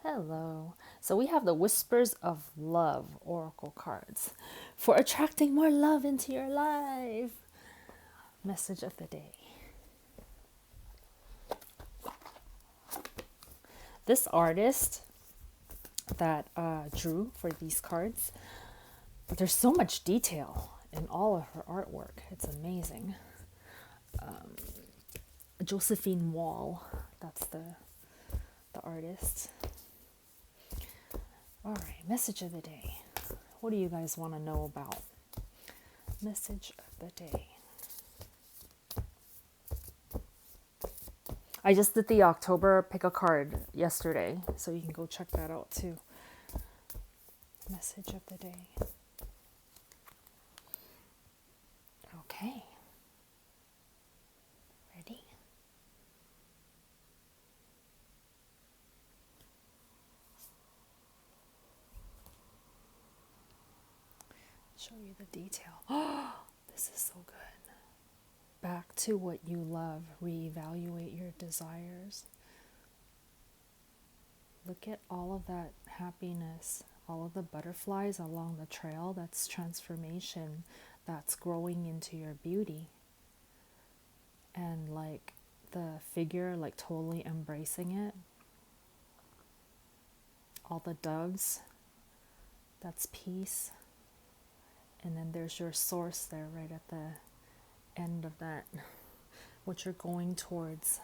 Hello. So we have the Whispers of Love Oracle cards for attracting more love into your life. Message of the day. This artist that drew for these cards, there's so much detail in all of her artwork. It's amazing. Josephine Wall, that's the artist. All right, message of the day. What do you guys want to know about? Message of the day. I just did the October pick a card yesterday, so you can go check that out too. Message of the day. Okay. Ready? Show you the detail. Oh, this is so good. Back to what you love. Reevaluate your desires. Look at all of that happiness, all of the butterflies along the trail. That's transformation. That's growing into your beauty. And like the figure, like totally embracing it. All the doves. That's peace. And then there's your source there right at the end of that, what you're going towards.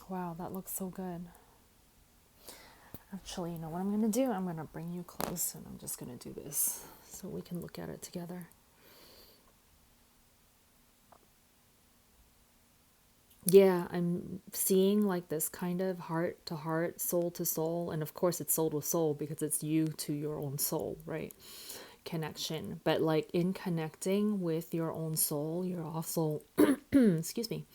Wow, that looks so good. Actually, you know what I'm going to do? I'm going to bring you close and I'm just going to do this so we can look at it together. Yeah, I'm seeing like this kind of heart to heart, soul to soul. And of course, it's soul to soul because it's you to your own soul, right? Connection. But like in connecting with your own soul, you're also, excuse me,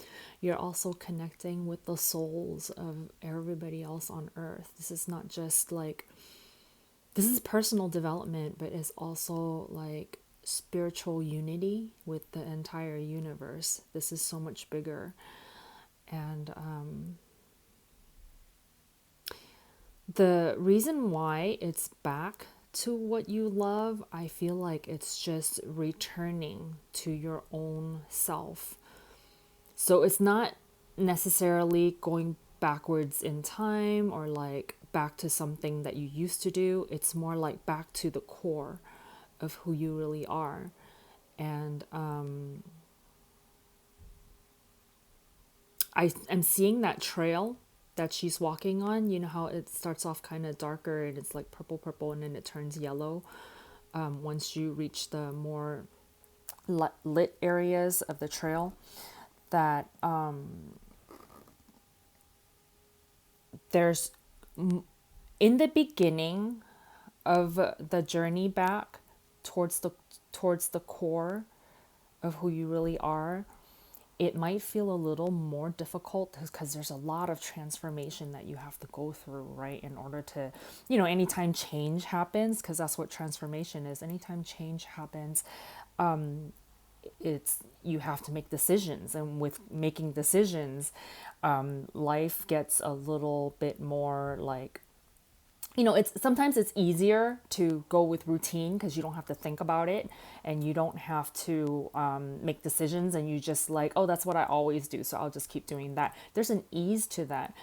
you're also connecting with the souls of everybody else on earth. This is not just like, this is personal development, but it's also like spiritual unity with the entire universe. This is so much bigger. And the reason why it's back to what you love, I feel like it's just returning to your own self. So it's not necessarily going backwards in time or like back to something that you used to do. It's more like back to the core of who you really are. And I'm seeing that trail that she's walking on. You know how it starts off kind of darker and it's like purple, and then it turns yellow once you reach the more lit areas of the trail. That there's in the beginning of the journey back towards the core of who you really are, it might feel a little more difficult because there's a lot of transformation that you have to go through, right? In order to, anytime change happens, because that's what transformation is. Anytime change happens, it's you have to make decisions, and with making decisions, life gets a little bit more like, it's sometimes it's easier to go with routine because you don't have to think about it and you don't have to make decisions, and you just like, oh, that's what I always do, so I'll just keep doing that. There's an ease to that.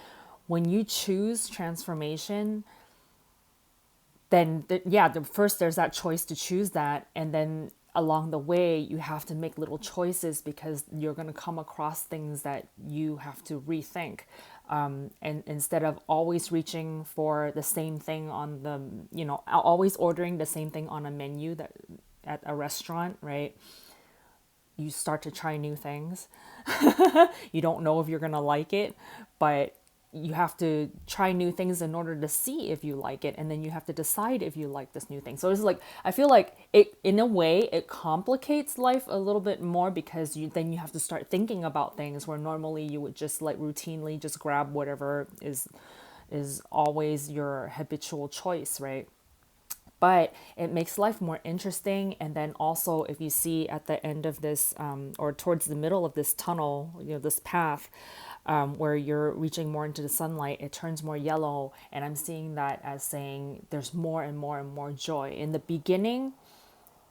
When you choose transformation, then first there's that choice to choose that, and then along the way you have to make little choices because you're going to come across things that you have to rethink, and instead of always reaching for the same thing on the, always ordering the same thing on a menu that at a restaurant, right? You start to try new things. You don't know if you're going to like it, but you have to try new things in order to see if you like it, and then you have to decide if you like this new thing. So it's like, I feel like it, in a way, it complicates life a little bit more because you have to start thinking about things where normally you would just like routinely just grab whatever is always your habitual choice, right? But it makes life more interesting. And then also, if you see at the end of this, or towards the middle of this tunnel, this path, where you're reaching more into the sunlight, it turns more yellow. And I'm seeing that as saying there's more and more and more joy. In the beginning,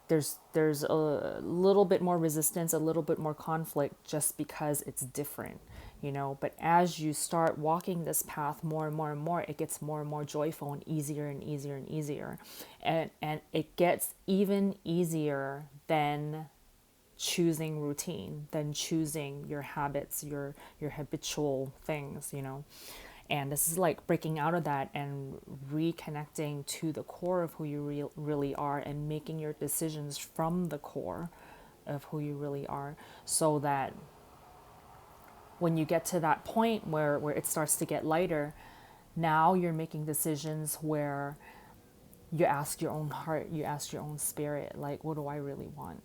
there's a little bit more resistance, a little bit more conflict, just because it's different, but as you start walking this path more and more and more, it gets more and more joyful and easier and easier and easier, and it gets even easier than choosing routine, than choosing your habits, your habitual things, and this is like breaking out of that and reconnecting to the core of who you really are, and making your decisions from the core of who you really are, so that when you get to that point where it starts to get lighter, now you're making decisions where you ask your own heart, you ask your own spirit, like, what do I really want?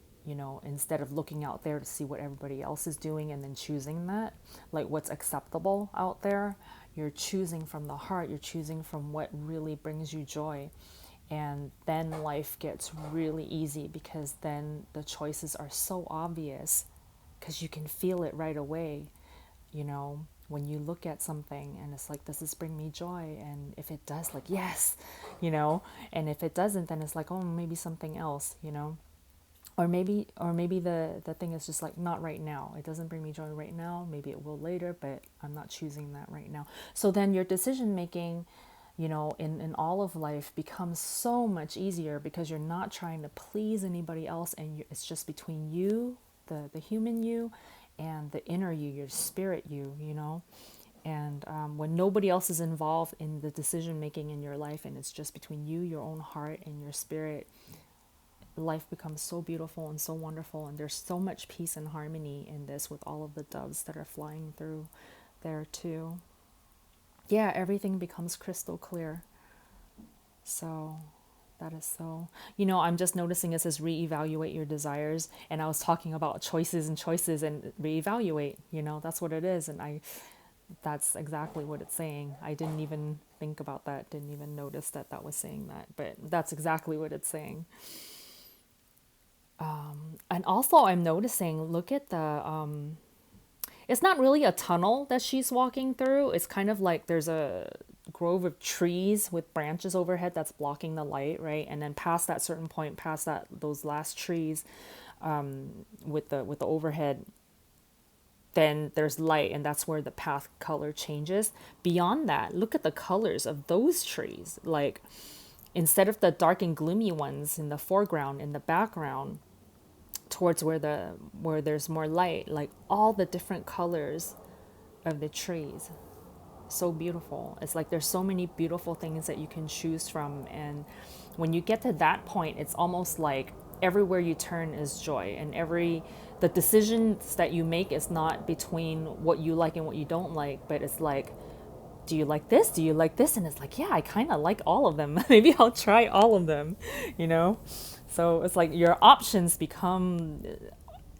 Instead of looking out there to see what everybody else is doing and then choosing that, like what's acceptable out there, you're choosing from the heart, you're choosing from what really brings you joy. And then life gets really easy, because then the choices are so obvious, because you can feel it right away, when you look at something and it's like, does this bring me joy? And if it does, like, yes, and if it doesn't, then it's like, oh, maybe something else, or maybe the thing is just like, not right now, it doesn't bring me joy right now, maybe it will later, but I'm not choosing that right now. So then your decision making, in all of life, becomes so much easier, because you're not trying to please anybody else, and it's just between you, the human you, and the inner you, your spirit you. And when nobody else is involved in the decision making in your life, and it's just between you, your own heart, and your spirit, life becomes so beautiful and so wonderful. And there's so much peace and harmony in this, with all of the doves that are flying through there too. Yeah, everything becomes crystal clear. So that is so, I'm just noticing it says reevaluate your desires. And I was talking about choices and choices, and reevaluate, that's what it is. And that's exactly what it's saying. I didn't even think about that, didn't even notice that was saying that, but that's exactly what it's saying. And also I'm noticing, look at it's not really a tunnel that she's walking through. It's kind of like there's a grove of trees with branches overhead that's blocking the light, right? And then past that certain point, past those last trees, with the overhead, then there's light, and that's where the path color changes. Beyond that, look at the colors of those trees. Like, instead of the dark and gloomy ones in the foreground, in the background, towards where there's more light, like all the different colors of the trees, so beautiful. It's like there's so many beautiful things that you can choose from, and when you get to that point, it's almost like everywhere you turn is joy, and the decisions that you make is not between what you like and what you don't like, but it's like, do you like this, do you like this? And it's like, yeah, I kind of like all of them. Maybe I'll try all of them, so it's like your options become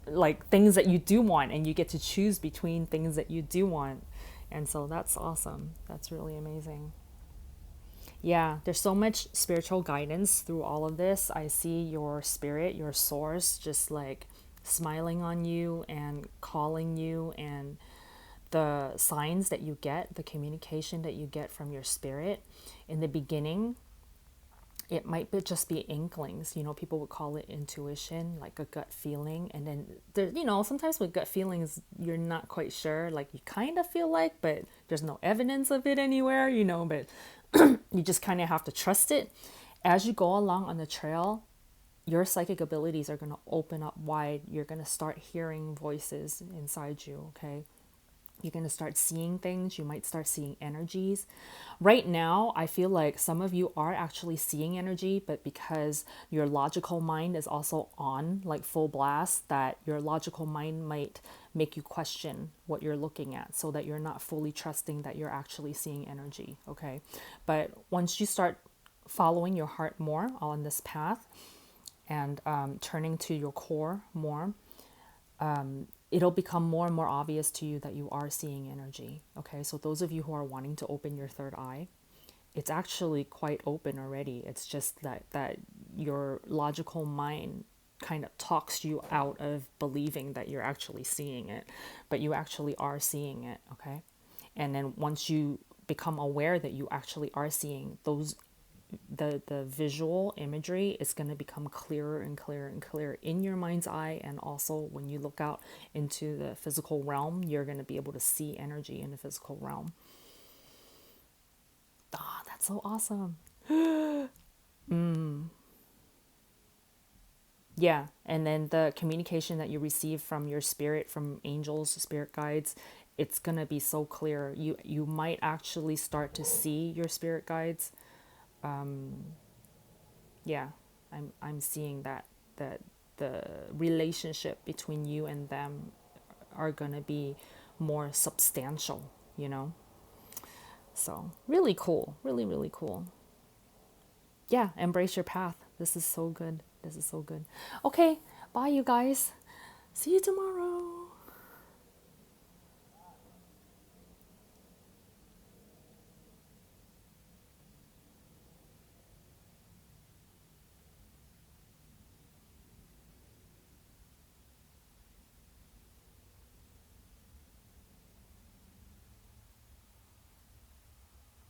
like things that you do want, and you get to choose between things that you do want. And so that's awesome. That's really amazing. Yeah, there's so much spiritual guidance through all of this. I see your spirit, your source, just like smiling on you and calling you, and the signs that you get, the communication that you get from your spirit. In the beginning, it might just be inklings. People would call it intuition, like a gut feeling. And then there, sometimes with gut feelings, you're not quite sure, like you kind of feel like, but there's no evidence of it anywhere, but you just kind of have to trust it. As you go along on the trail, your psychic abilities are going to open up wide. You're going to start hearing voices inside you, okay? You're going to start seeing things. You might start seeing energies. Right now, I feel like some of you are actually seeing energy, but because your logical mind is also on, like full blast, that your logical mind might make you question what you're looking at, so that you're not fully trusting that you're actually seeing energy, okay? But once you start following your heart more on this path, and turning to your core more, it'll become more and more obvious to you that you are seeing energy. Okay, so those of you who are wanting to open your third eye, it's actually quite open already. It's just that your logical mind kind of talks you out of believing that you're actually seeing it, but you actually are seeing it, okay? And then once you become aware that you actually are seeing those, the visual imagery is going to become clearer and clearer and clearer in your mind's eye, and also when you look out into the physical realm, you're going to be able to see energy in the physical realm. Ah, that's so awesome. Yeah, and then the communication that you receive from your spirit, from angels, spirit guides, it's gonna be so clear. You might actually start to see your spirit guides. Yeah, I'm seeing that the relationship between you and them are gonna be more substantial, you know? So really cool, really, really cool. Yeah, embrace your path. This is so good. This is so good. Okay, bye you guys. See you tomorrow.